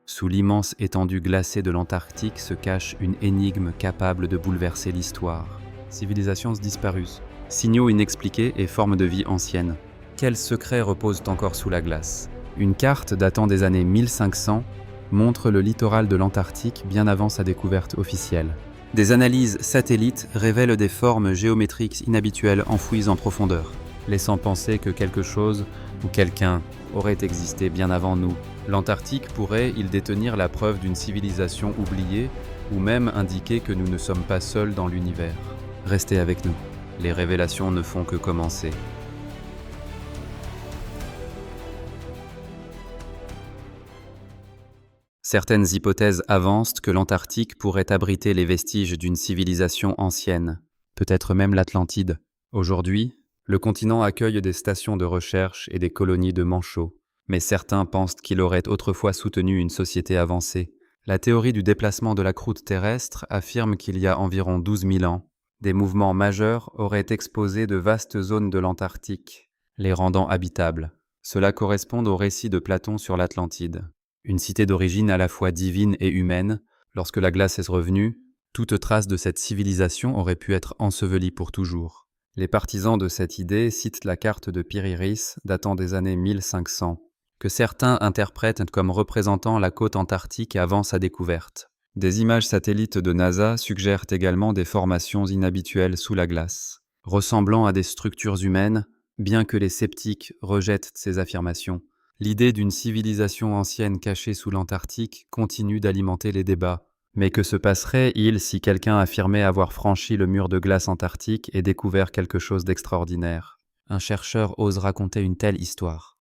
Sous l'immense étendue glacée de l'Antarctique se cache une énigme capable de bouleverser l'histoire. Civilisations disparues, signaux inexpliqués et formes de vie anciennes. Quels secrets reposent encore sous la glace? Une carte datant des années 1500 montre le littoral de l'Antarctique bien avant sa découverte officielle. Des analyses satellites révèlent des formes géométriques inhabituelles enfouies en profondeur, laissant penser que quelque chose ou quelqu'un aurait existé bien avant nous. L'Antarctique pourrait y détenir la preuve d'une civilisation oubliée ou même indiquer que nous ne sommes pas seuls dans l'univers. Restez avec nous, les révélations ne font que commencer. Certaines hypothèses avancent que l'Antarctique pourrait abriter les vestiges d'une civilisation ancienne, peut-être même l'Atlantide. Aujourd'hui, le continent accueille des stations de recherche et des colonies de manchots, mais certains pensent qu'il aurait autrefois soutenu une société avancée. La théorie du déplacement de la croûte terrestre affirme qu'il y a environ 12 000 ans, des mouvements majeurs auraient exposé de vastes zones de l'Antarctique, les rendant habitables. Cela correspond au récit de Platon sur l'Atlantide. Une cité d'origine à la fois divine et humaine, lorsque la glace est revenue, toute trace de cette civilisation aurait pu être ensevelie pour toujours. Les partisans de cette idée citent la carte de Piriris datant des années 1500, que certains interprètent comme représentant la côte antarctique avant sa découverte. Des images satellites de NASA suggèrent également des formations inhabituelles sous la glace, ressemblant à des structures humaines, bien que les sceptiques rejettent ces affirmations. L'idée d'une civilisation ancienne cachée sous l'Antarctique continue d'alimenter les débats. Mais que se passerait-il si quelqu'un affirmait avoir franchi le mur de glace antarctique et découvert quelque chose d'extraordinaire? Un chercheur ose raconter une telle histoire.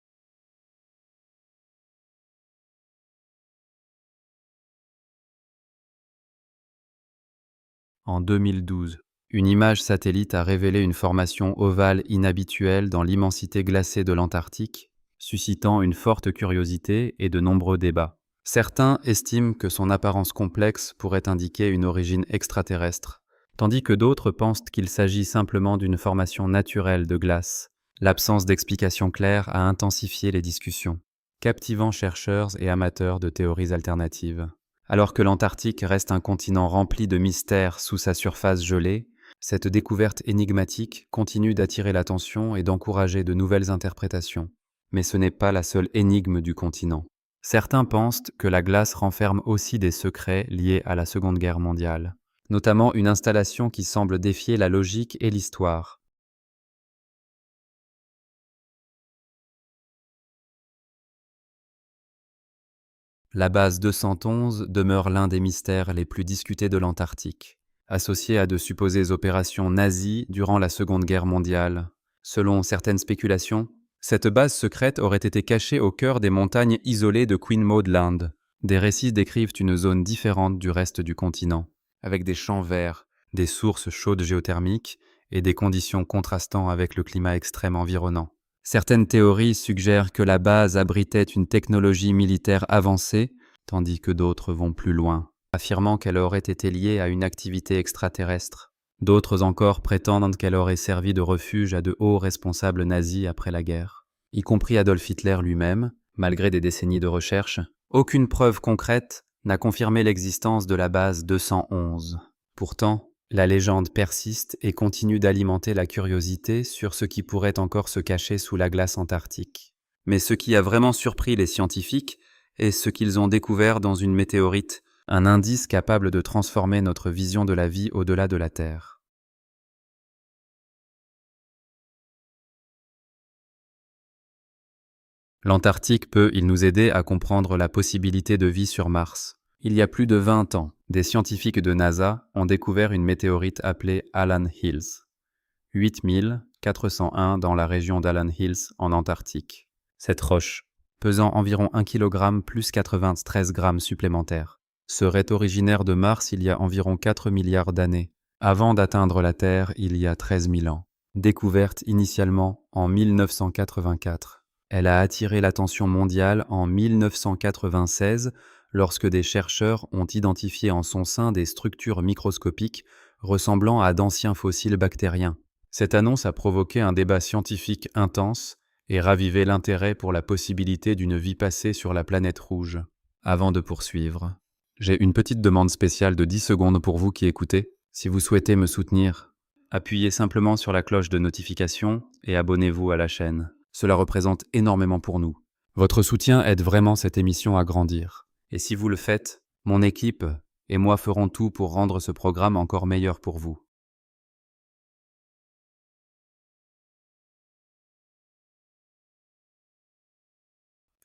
En 2012, une image satellite a révélé une formation ovale inhabituelle dans l'immensité glacée de l'Antarctique, suscitant une forte curiosité et de nombreux débats. Certains estiment que son apparence complexe pourrait indiquer une origine extraterrestre, tandis que d'autres pensent qu'il s'agit simplement d'une formation naturelle de glace. L'absence d'explication claire a intensifié les discussions, captivant chercheurs et amateurs de théories alternatives. Alors que l'Antarctique reste un continent rempli de mystères sous sa surface gelée, cette découverte énigmatique continue d'attirer l'attention et d'encourager de nouvelles interprétations. Mais ce n'est pas la seule énigme du continent. Certains pensent que la glace renferme aussi des secrets liés à la Seconde Guerre mondiale, notamment une installation qui semble défier la logique et l'histoire. La base 211 demeure l'un des mystères les plus discutés de l'Antarctique, associé à de supposées opérations nazies durant la Seconde Guerre mondiale. Selon certaines spéculations, cette base secrète aurait été cachée au cœur des montagnes isolées de Queen Maud Land. Des récits décrivent une zone différente du reste du continent, avec des champs verts, des sources chaudes géothermiques et des conditions contrastant avec le climat extrême environnant. Certaines théories suggèrent que la base abritait une technologie militaire avancée, tandis que d'autres vont plus loin, affirmant qu'elle aurait été liée à une activité extraterrestre. D'autres encore prétendent qu'elle aurait servi de refuge à de hauts responsables nazis après la guerre, y compris Adolf Hitler lui-même, malgré des décennies de recherche. Aucune preuve concrète n'a confirmé l'existence de la base 211. Pourtant, la légende persiste et continue d'alimenter la curiosité sur ce qui pourrait encore se cacher sous la glace antarctique. Mais ce qui a vraiment surpris les scientifiques est ce qu'ils ont découvert dans une météorite, un indice capable de transformer notre vision de la vie au-delà de la Terre. L'Antarctique peut nous aider à comprendre la possibilité de vie sur Mars. Il y a plus de 20 ans, des scientifiques de NASA ont découvert une météorite appelée Allan Hills, 8401 dans la région d'Allan Hills en Antarctique. Cette roche, pesant environ 1 kg plus 93 grammes supplémentaires, serait originaire de Mars il y a environ 4 milliards d'années, avant d'atteindre la Terre il y a 13 000 ans. Découverte initialement en 1984, elle a attiré l'attention mondiale en 1996 lorsque des chercheurs ont identifié en son sein des structures microscopiques ressemblant à d'anciens fossiles bactériens. Cette annonce a provoqué un débat scientifique intense et ravivé l'intérêt pour la possibilité d'une vie passée sur la planète rouge. Avant de poursuivre, j'ai une petite demande spéciale de 10 secondes pour vous qui écoutez. Si vous souhaitez me soutenir, appuyez simplement sur la cloche de notification et abonnez-vous à la chaîne. Cela représente énormément pour nous. Votre soutien aide vraiment cette émission à grandir. Et si vous le faites, mon équipe et moi ferons tout pour rendre ce programme encore meilleur pour vous.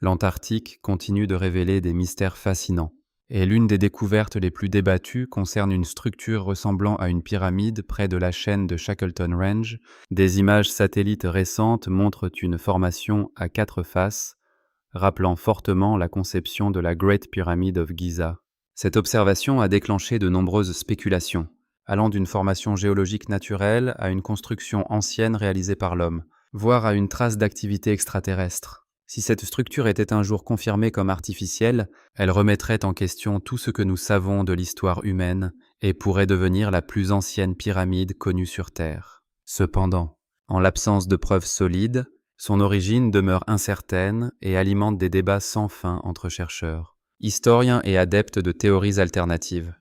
L'Antarctique continue de révéler des mystères fascinants. Et l'une des découvertes les plus débattues concerne une structure ressemblant à une pyramide près de la chaîne de Shackleton Range. Des images satellites récentes montrent une formation à 4 faces, rappelant fortement la conception de la Great Pyramid of Giza. Cette observation a déclenché de nombreuses spéculations, allant d'une formation géologique naturelle à une construction ancienne réalisée par l'homme, voire à une trace d'activité extraterrestre. Si cette structure était un jour confirmée comme artificielle, elle remettrait en question tout ce que nous savons de l'histoire humaine et pourrait devenir la plus ancienne pyramide connue sur Terre. Cependant, en l'absence de preuves solides, son origine demeure incertaine et alimente des débats sans fin entre chercheurs, historiens et adeptes de théories alternatives.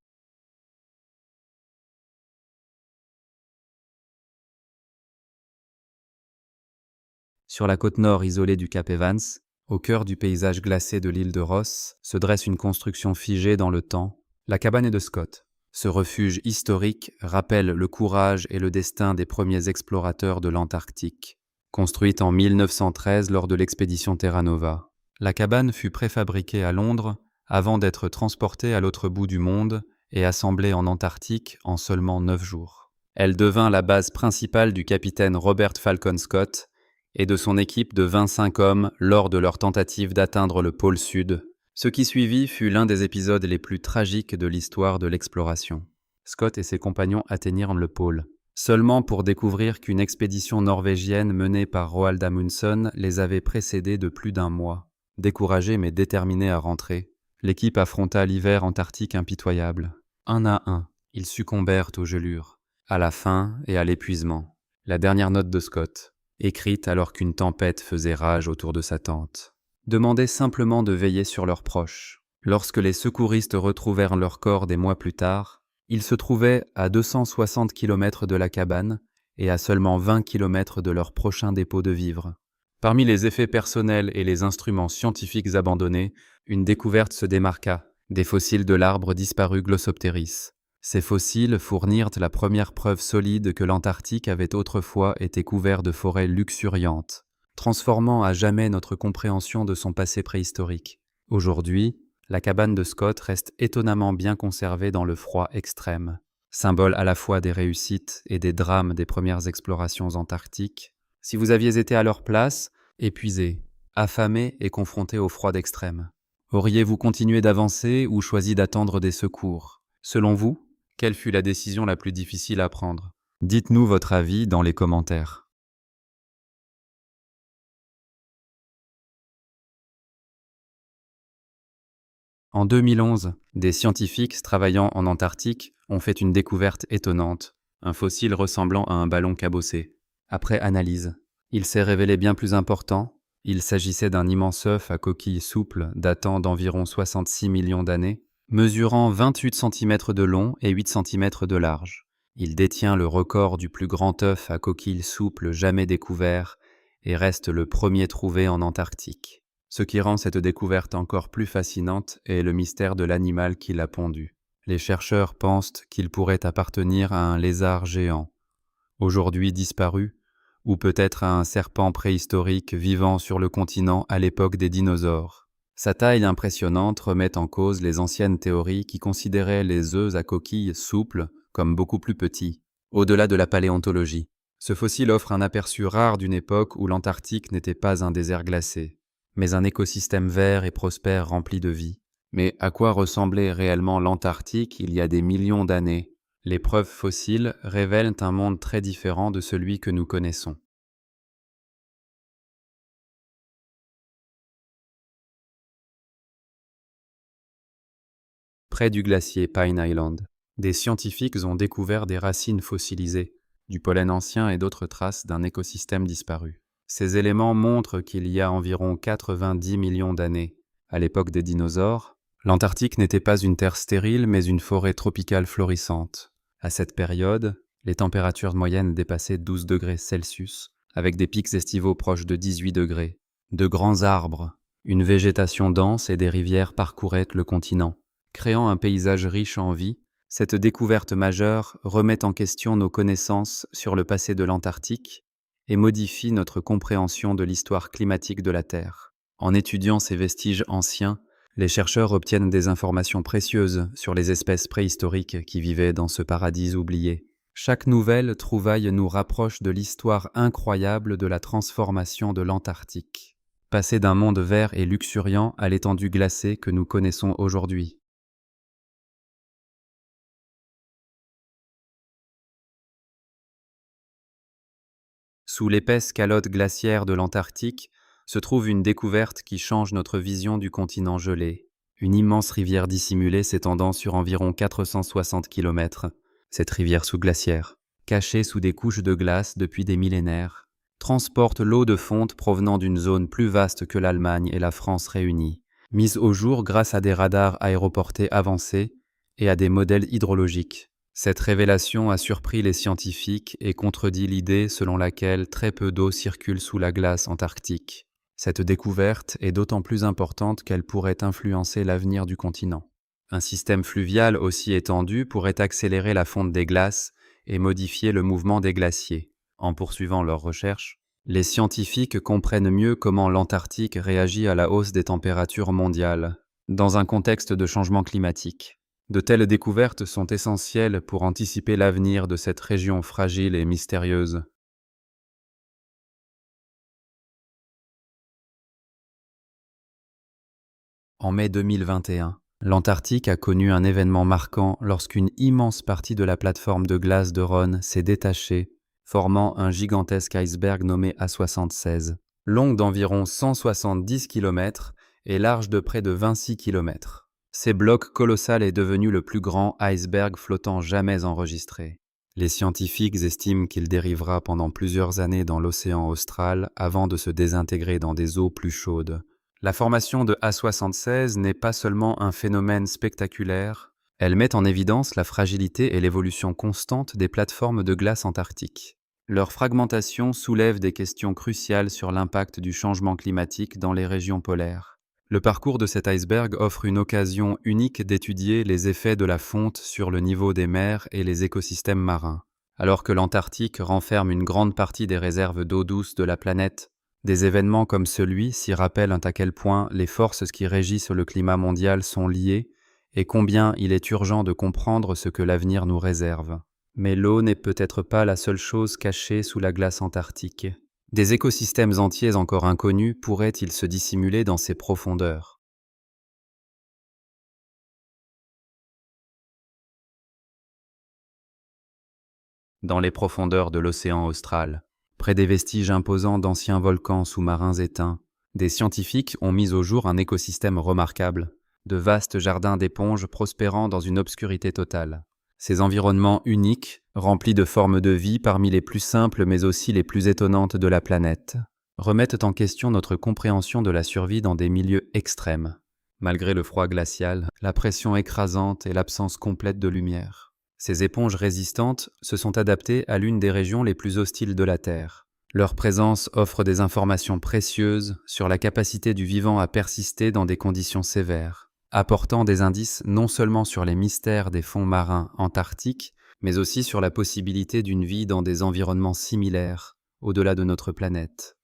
Sur la côte nord isolée du Cap Evans, au cœur du paysage glacé de l'île de Ross, se dresse une construction figée dans le temps, la cabane de Scott. Ce refuge historique rappelle le courage et le destin des premiers explorateurs de l'Antarctique. Construite en 1913 lors de l'expédition Terra Nova, la cabane fut préfabriquée à Londres avant d'être transportée à l'autre bout du monde et assemblée en Antarctique en seulement 9 jours. Elle devint la base principale du capitaine Robert Falcon Scott et de son équipe de 25 hommes lors de leur tentative d'atteindre le pôle Sud. Ce qui suivit fut l'un des épisodes les plus tragiques de l'histoire de l'exploration. Scott et ses compagnons atteignirent le pôle, seulement pour découvrir qu'une expédition norvégienne menée par Roald Amundsen les avait précédés de plus d'un mois. Découragés mais déterminés à rentrer, l'équipe affronta l'hiver antarctique impitoyable. Un à un, ils succombèrent aux gelures, à la faim et à l'épuisement. La dernière note de Scott, écrite alors qu'une tempête faisait rage autour de sa tente, demandait simplement de veiller sur leurs proches. Lorsque les secouristes retrouvèrent leur corps des mois plus tard, ils se trouvaient à 260 km de la cabane et à seulement 20 km de leur prochain dépôt de vivres. Parmi les effets personnels et les instruments scientifiques abandonnés, une découverte se démarqua, des fossiles de l'arbre disparu Glossopteris. Ces fossiles fournirent la première preuve solide que l'Antarctique avait autrefois été couvert de forêts luxuriantes, transformant à jamais notre compréhension de son passé préhistorique. Aujourd'hui, la cabane de Scott reste étonnamment bien conservée dans le froid extrême, symbole à la fois des réussites et des drames des premières explorations antarctiques. Si vous aviez été à leur place, épuisés, affamés et confrontés au froid extrême, auriez-vous continué d'avancer ou choisi d'attendre des secours? Selon vous, quelle fut la décision la plus difficile à prendre? Dites-nous votre avis dans les commentaires. En 2011, des scientifiques travaillant en Antarctique ont fait une découverte étonnante, un fossile ressemblant à un ballon cabossé. Après analyse, il s'est révélé bien plus important. Il s'agissait d'un immense œuf à coquille souple datant d'environ 66 millions d'années, mesurant 28 cm de long et 8 cm de large. Il détient le record du plus grand œuf à coquille souple jamais découvert et reste le premier trouvé en Antarctique. Ce qui rend cette découverte encore plus fascinante est le mystère de l'animal qui l'a pondu. Les chercheurs pensent qu'il pourrait appartenir à un lézard géant, aujourd'hui disparu, ou peut-être à un serpent préhistorique vivant sur le continent à l'époque des dinosaures. Sa taille impressionnante remet en cause les anciennes théories qui considéraient les œufs à coquille souple comme beaucoup plus petits. Au-delà de la paléontologie, ce fossile offre un aperçu rare d'une époque où l'Antarctique n'était pas un désert glacé, mais un écosystème vert et prospère rempli de vie. Mais à quoi ressemblait réellement l'Antarctique il y a des millions d'années? Les preuves fossiles révèlent un monde très différent de celui que nous connaissons. Près du glacier Pine Island, des scientifiques ont découvert des racines fossilisées, du pollen ancien et d'autres traces d'un écosystème disparu. Ces éléments montrent qu'il y a environ 90 millions d'années, à l'époque des dinosaures, L'Antarctique n'était pas une terre stérile, mais une forêt tropicale florissante. À cette période, les températures moyennes dépassaient 12 degrés Celsius, avec des pics estivaux proches de 18 degrés. De grands arbres, une végétation dense et des rivières parcouraient le continent, créant un paysage riche en vie. Cette découverte majeure remet en question nos connaissances sur le passé de l'Antarctique et modifie notre compréhension de l'histoire climatique de la Terre. En étudiant ces vestiges anciens, les chercheurs obtiennent des informations précieuses sur les espèces préhistoriques qui vivaient dans ce paradis oublié. Chaque nouvelle trouvaille nous rapproche de l'histoire incroyable de la transformation de l'Antarctique, passer d'un monde vert et luxuriant à l'étendue glacée que nous connaissons aujourd'hui. Sous l'épaisse calotte glaciaire de l'Antarctique se trouve une découverte qui change notre vision du continent gelé. Une immense rivière dissimulée s'étendant sur environ 460 km. Cette rivière sous-glaciaire, cachée sous des couches de glace depuis des millénaires, transporte l'eau de fonte provenant d'une zone plus vaste que l'Allemagne et la France réunies, mise au jour grâce à des radars aéroportés avancés et à des modèles hydrologiques. Cette révélation a surpris les scientifiques et contredit l'idée selon laquelle très peu d'eau circule sous la glace antarctique. Cette découverte est d'autant plus importante qu'elle pourrait influencer l'avenir du continent. Un système fluvial aussi étendu pourrait accélérer la fonte des glaces et modifier le mouvement des glaciers. En poursuivant leurs recherches, les scientifiques comprennent mieux comment l'Antarctique réagit à la hausse des températures mondiales, dans un contexte de changement climatique. De telles découvertes sont essentielles pour anticiper l'avenir de cette région fragile et mystérieuse. En mai 2021, l'Antarctique a connu un événement marquant lorsqu'une immense partie de la plateforme de glace de Ronne s'est détachée, formant un gigantesque iceberg nommé A76, long d'environ 170 km et large de près de 26 km. Ce bloc colossal est devenu le plus grand iceberg flottant jamais enregistré. Les scientifiques estiment qu'il dérivera pendant plusieurs années dans l'océan austral avant de se désintégrer dans des eaux plus chaudes. La formation de A76 n'est pas seulement un phénomène spectaculaire, elle met en évidence la fragilité et l'évolution constante des plateformes de glace antarctique. Leur fragmentation soulève des questions cruciales sur l'impact du changement climatique dans les régions polaires. Le parcours de cet iceberg offre une occasion unique d'étudier les effets de la fonte sur le niveau des mers et les écosystèmes marins. Alors que l'Antarctique renferme une grande partie des réserves d'eau douce de la planète, des événements comme celui-ci rappellent à quel point les forces qui régissent le climat mondial sont liées et combien il est urgent de comprendre ce que l'avenir nous réserve. Mais l'eau n'est peut-être pas la seule chose cachée sous la glace antarctique. Des écosystèmes entiers encore inconnus pourraient-ils se dissimuler dans ces profondeurs? Dans les profondeurs de l'océan austral, près des vestiges imposants d'anciens volcans sous-marins éteints, des scientifiques ont mis au jour un écosystème remarquable, de vastes jardins d'éponges prospérant dans une obscurité totale. Ces environnements uniques, remplis de formes de vie parmi les plus simples mais aussi les plus étonnantes de la planète, remettent en question notre compréhension de la survie dans des milieux extrêmes. Malgré le froid glacial, la pression écrasante et l'absence complète de lumière, ces éponges résistantes se sont adaptées à l'une des régions les plus hostiles de la Terre. Leur présence offre des informations précieuses sur la capacité du vivant à persister dans des conditions sévères, apportant des indices non seulement sur les mystères des fonds marins antarctiques, mais aussi sur la possibilité d'une vie dans des environnements similaires, au-delà de notre planète.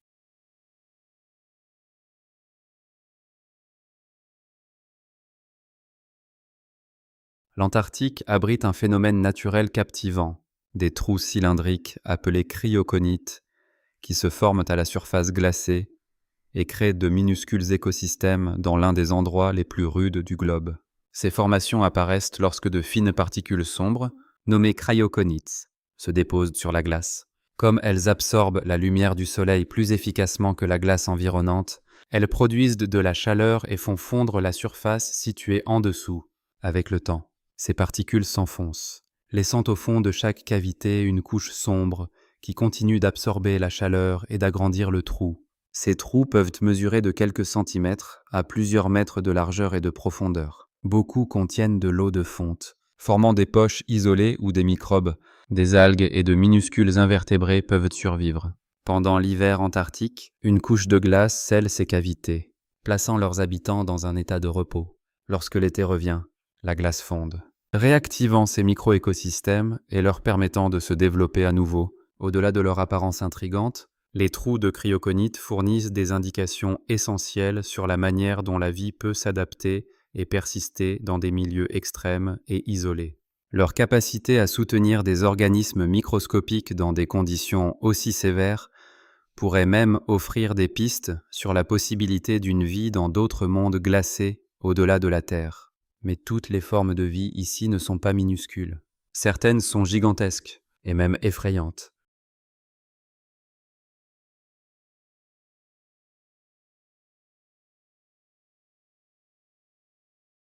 L'Antarctique abrite un phénomène naturel captivant, des trous cylindriques appelés cryoconites, qui se forment à la surface glacée et créent de minuscules écosystèmes dans l'un des endroits les plus rudes du globe. Ces formations apparaissent lorsque de fines particules sombres, nommées cryoconites, se déposent sur la glace. Comme elles absorbent la lumière du soleil plus efficacement que la glace environnante, elles produisent de la chaleur et font fondre la surface située en dessous. Avec le temps, ces particules s'enfoncent, laissant au fond de chaque cavité une couche sombre qui continue d'absorber la chaleur et d'agrandir le trou. Ces trous peuvent mesurer de quelques centimètres à plusieurs mètres de largeur et de profondeur. Beaucoup contiennent de l'eau de fonte, formant des poches isolées où des microbes, des algues et de minuscules invertébrés peuvent survivre. Pendant l'hiver antarctique, une couche de glace scelle ces cavités, plaçant leurs habitants dans un état de repos. Lorsque l'été revient, la glace fonde, réactivant ces micro-écosystèmes et leur permettant de se développer à nouveau. Au-delà de leur apparence intrigante, les trous de cryoconite fournissent des indications essentielles sur la manière dont la vie peut s'adapter et persister dans des milieux extrêmes et isolés. Leur capacité à soutenir des organismes microscopiques dans des conditions aussi sévères pourrait même offrir des pistes sur la possibilité d'une vie dans d'autres mondes glacés au-delà de la Terre. Mais toutes les formes de vie ici ne sont pas minuscules. Certaines sont gigantesques et même effrayantes.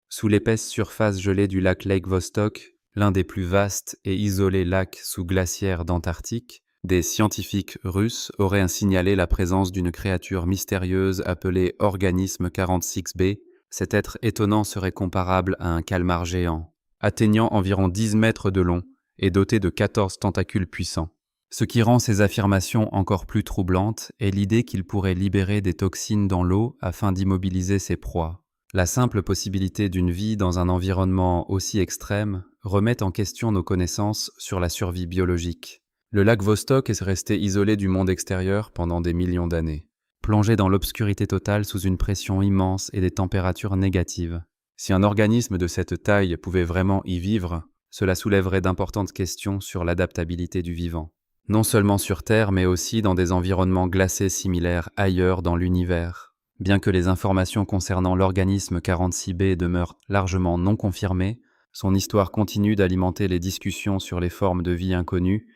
Sous l'épaisse surface gelée du lac Lake Vostok, l'un des plus vastes et isolés lacs sous glaciaire d'Antarctique, des scientifiques russes auraient signalé la présence d'une créature mystérieuse appelée Organisme 46b. Cet être étonnant serait comparable à un calmar géant, atteignant environ 10 mètres de long et doté de 14 tentacules puissants. Ce qui rend ces affirmations encore plus troublantes est l'idée qu'il pourrait libérer des toxines dans l'eau afin d'immobiliser ses proies. La simple possibilité d'une vie dans un environnement aussi extrême remet en question nos connaissances sur la survie biologique. Le lac Vostok est resté isolé du monde extérieur pendant des millions d'années, plongé dans l'obscurité totale sous une pression immense et des températures négatives. Si un organisme de cette taille pouvait vraiment y vivre, cela soulèverait d'importantes questions sur l'adaptabilité du vivant. Non seulement sur Terre, mais aussi dans des environnements glacés similaires ailleurs dans l'univers. Bien que les informations concernant l'organisme 46b demeurent largement non confirmées, son histoire continue d'alimenter les discussions sur les formes de vie inconnues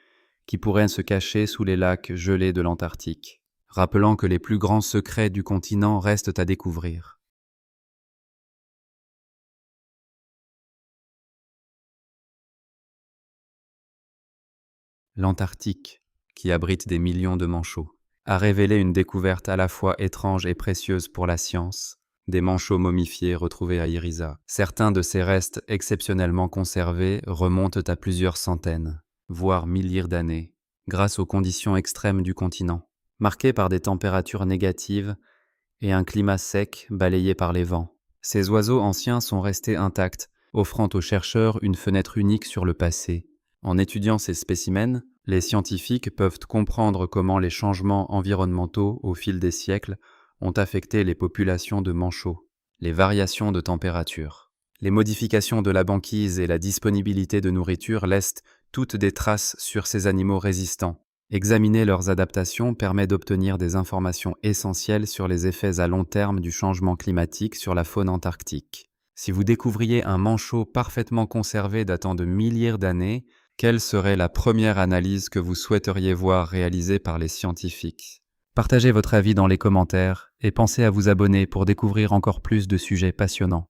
qui pourraient se cacher sous les lacs gelés de l'Antarctique, rappelant que les plus grands secrets du continent restent à découvrir. L'Antarctique, qui abrite des millions de manchots, a révélé une découverte à la fois étrange et précieuse pour la science, des manchots momifiés retrouvés à Irisa. Certains de ces restes exceptionnellement conservés remontent à plusieurs centaines, voire milliers d'années, grâce aux conditions extrêmes du continent, marquées par des températures négatives et un climat sec balayé par les vents. Ces oiseaux anciens sont restés intacts, offrant aux chercheurs une fenêtre unique sur le passé. En étudiant ces spécimens, les scientifiques peuvent comprendre comment les changements environnementaux au fil des siècles ont affecté les populations de manchots, les variations de température. Les modifications de la banquise et la disponibilité de nourriture laissent toutes des traces sur ces animaux résistants. Examiner leurs adaptations permet d'obtenir des informations essentielles sur les effets à long terme du changement climatique sur la faune antarctique. Si vous découvriez un manchot parfaitement conservé datant de milliers d'années, quelle serait la première analyse que vous souhaiteriez voir réalisée par les scientifiques? Partagez votre avis dans les commentaires et pensez à vous abonner pour découvrir encore plus de sujets passionnants.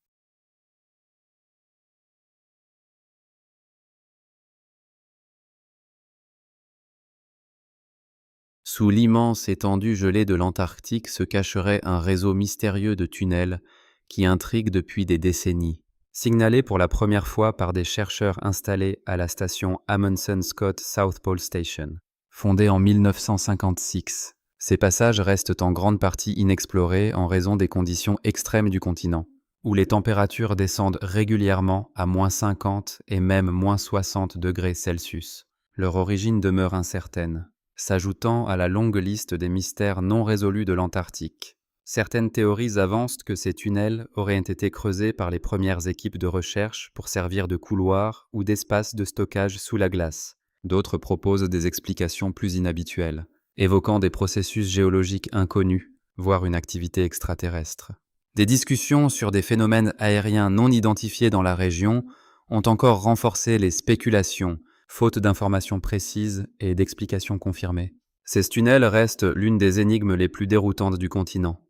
Sous l'immense étendue gelée de l'Antarctique se cacherait un réseau mystérieux de tunnels qui intrigue depuis des décennies. Signalé pour la première fois par des chercheurs installés à la station Amundsen Scott South Pole Station. Fondée en 1956, ces passages restent en grande partie inexplorés en raison des conditions extrêmes du continent, où les températures descendent régulièrement à -50 et même -60 degrés Celsius. Leur origine demeure incertaine, s'ajoutant à la longue liste des mystères non résolus de l'Antarctique. Certaines théories avancent que ces tunnels auraient été creusés par les premières équipes de recherche pour servir de couloirs ou d'espaces de stockage sous la glace. D'autres proposent des explications plus inhabituelles, évoquant des processus géologiques inconnus, voire une activité extraterrestre. Des discussions sur des phénomènes aériens non identifiés dans la région ont encore renforcé les spéculations, faute d'informations précises et d'explications confirmées. Ces tunnels restent l'une des énigmes les plus déroutantes du continent.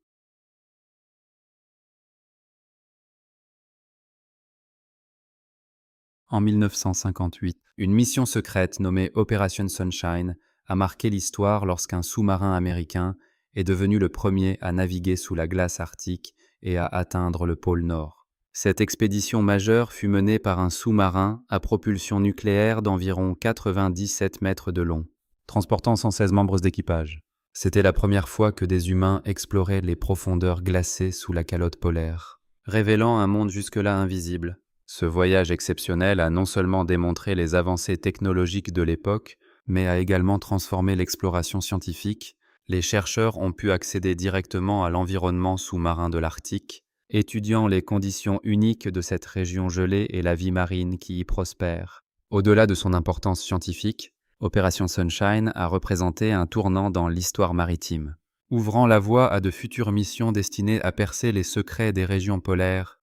En 1958, une mission secrète nommée Operation Sunshine a marqué l'histoire lorsqu'un sous-marin américain est devenu le premier à naviguer sous la glace arctique et à atteindre le pôle Nord. Cette expédition majeure fut menée par un sous-marin à propulsion nucléaire d'environ 97 mètres de long, transportant 116 membres d'équipage. C'était la première fois que des humains exploraient les profondeurs glacées sous la calotte polaire, révélant un monde jusque-là invisible. Ce voyage exceptionnel a non seulement démontré les avancées technologiques de l'époque, mais a également transformé l'exploration scientifique. Les chercheurs ont pu accéder directement à l'environnement sous-marin de l'Arctique, étudiant les conditions uniques de cette région gelée et la vie marine qui y prospère. Au-delà de son importance scientifique, Opération Sunshine a représenté un tournant dans l'histoire maritime, ouvrant la voie à de futures missions destinées à percer les secrets des régions polaires.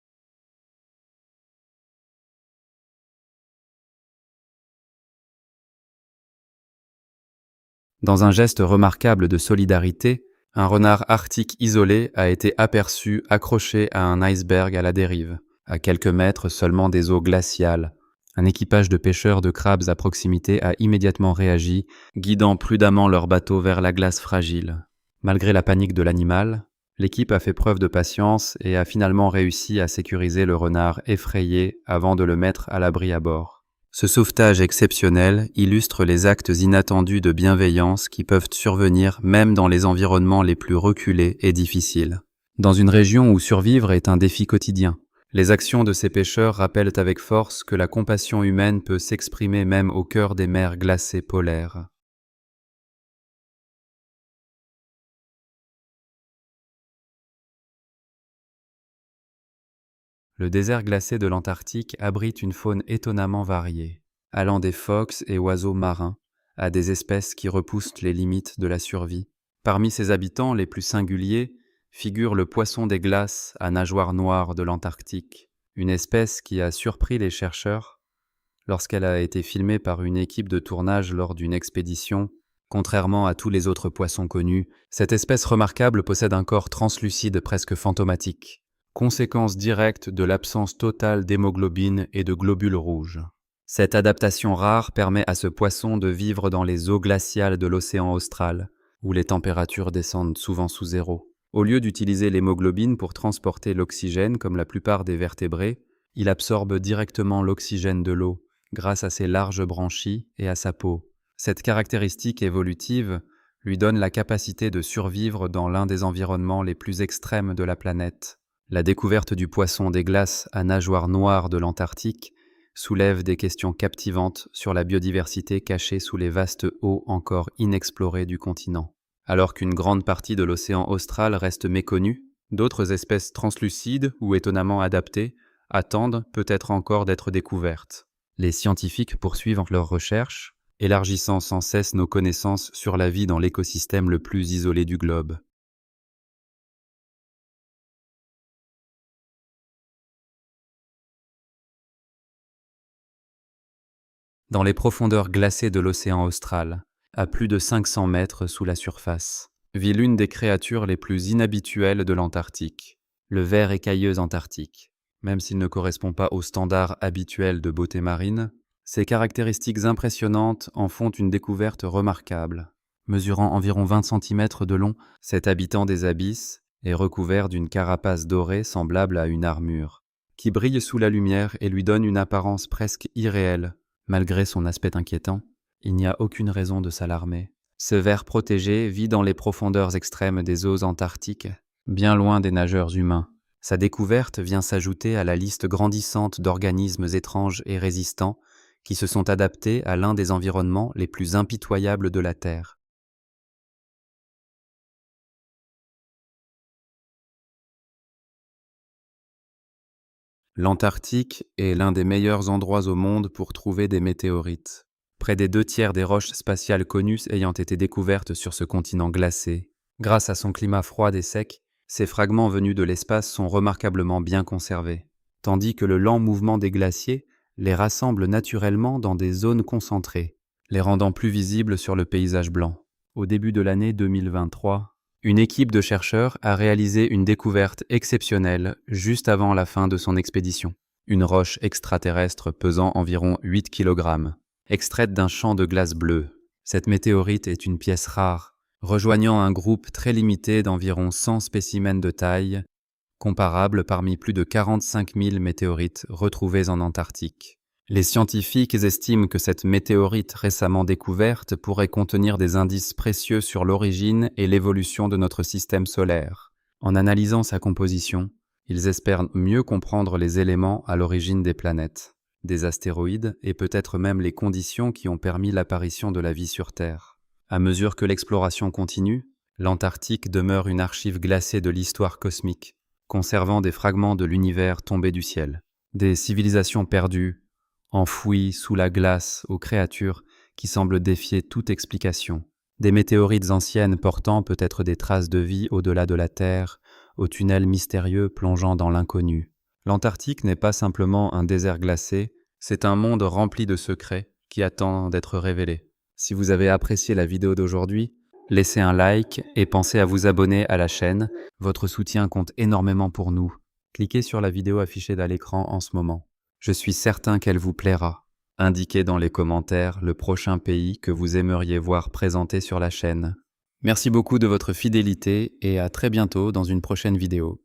Dans un geste remarquable de solidarité, un renard arctique isolé a été aperçu accroché à un iceberg à la dérive, à quelques mètres seulement des eaux glaciales. Un équipage de pêcheurs de crabes à proximité a immédiatement réagi, guidant prudemment leur bateau vers la glace fragile. Malgré la panique de l'animal, l'équipe a fait preuve de patience et a finalement réussi à sécuriser le renard effrayé avant de le mettre à l'abri à bord. Ce sauvetage exceptionnel illustre les actes inattendus de bienveillance qui peuvent survenir même dans les environnements les plus reculés et difficiles. Dans une région où survivre est un défi quotidien, les actions de ces pêcheurs rappellent avec force que la compassion humaine peut s'exprimer même au cœur des mers glacées polaires. Le désert glacé de l'Antarctique abrite une faune étonnamment variée, allant des phoques et oiseaux marins à des espèces qui repoussent les limites de la survie. Parmi ses habitants les plus singuliers figure le poisson des glaces à nageoires noires de l'Antarctique, une espèce qui a surpris les chercheurs lorsqu'elle a été filmée par une équipe de tournage lors d'une expédition. Contrairement à tous les autres poissons connus, cette espèce remarquable possède un corps translucide presque fantomatique, conséquence directe de l'absence totale d'hémoglobine et de globules rouges. Cette adaptation rare permet à ce poisson de vivre dans les eaux glaciales de l'océan austral, où les températures descendent souvent sous zéro. Au lieu d'utiliser l'hémoglobine pour transporter l'oxygène comme la plupart des vertébrés, il absorbe directement l'oxygène de l'eau, grâce à ses larges branchies et à sa peau. Cette caractéristique évolutive lui donne la capacité de survivre dans l'un des environnements les plus extrêmes de la planète. La découverte du poisson des glaces à nageoires noires de l'Antarctique soulève des questions captivantes sur la biodiversité cachée sous les vastes eaux encore inexplorées du continent. Alors qu'une grande partie de l'océan austral reste méconnue, d'autres espèces translucides ou étonnamment adaptées attendent peut-être encore d'être découvertes. Les scientifiques poursuivent leurs recherches, élargissant sans cesse nos connaissances sur la vie dans l'écosystème le plus isolé du globe. Dans les profondeurs glacées de l'océan austral, à plus de 500 mètres sous la surface, vit l'une des créatures les plus inhabituelles de l'Antarctique, le ver écailleux antarctique. Même s'il ne correspond pas aux standards habituels de beauté marine, ses caractéristiques impressionnantes en font une découverte remarquable. Mesurant environ 20 centimètres de long, cet habitant des abysses est recouvert d'une carapace dorée semblable à une armure, qui brille sous la lumière et lui donne une apparence presque irréelle. Malgré son aspect inquiétant, il n'y a aucune raison de s'alarmer. Ce ver protégé vit dans les profondeurs extrêmes des eaux antarctiques, bien loin des nageurs humains. Sa découverte vient s'ajouter à la liste grandissante d'organismes étranges et résistants qui se sont adaptés à l'un des environnements les plus impitoyables de la Terre. L'Antarctique est l'un des meilleurs endroits au monde pour trouver des météorites. Près des 2 tiers des roches spatiales connues ayant été découvertes sur ce continent glacé. Grâce à son climat froid et sec, ces fragments venus de l'espace sont remarquablement bien conservés, tandis que le lent mouvement des glaciers les rassemble naturellement dans des zones concentrées, les rendant plus visibles sur le paysage blanc. Au début de l'année 2023, une équipe de chercheurs a réalisé une découverte exceptionnelle juste avant la fin de son expédition. Une roche extraterrestre pesant environ 8 kg, extraite d'un champ de glace bleue. Cette météorite est une pièce rare, rejoignant un groupe très limité d'environ 100 spécimens de taille, comparable parmi plus de 45 000 météorites retrouvées en Antarctique. Les scientifiques estiment que cette météorite récemment découverte pourrait contenir des indices précieux sur l'origine et l'évolution de notre système solaire. En analysant sa composition, ils espèrent mieux comprendre les éléments à l'origine des planètes, des astéroïdes et peut-être même les conditions qui ont permis l'apparition de la vie sur Terre. À mesure que l'exploration continue, l'Antarctique demeure une archive glacée de l'histoire cosmique, conservant des fragments de l'univers tombés du ciel, des civilisations perdues, enfouies sous la glace aux créatures qui semblent défier toute explication, des météorites anciennes portant peut-être des traces de vie au-delà de la Terre, aux tunnels mystérieux plongeant dans l'inconnu. L'Antarctique n'est pas simplement un désert glacé, c'est un monde rempli de secrets qui attend d'être révélé. Si vous avez apprécié la vidéo d'aujourd'hui, laissez un like et pensez à vous abonner à la chaîne. Votre soutien compte énormément pour nous. Cliquez sur la vidéo affichée à l'écran en ce moment. Je suis certain qu'elle vous plaira. Indiquez dans les commentaires le prochain pays que vous aimeriez voir présenté sur la chaîne. Merci beaucoup de votre fidélité et à très bientôt dans une prochaine vidéo.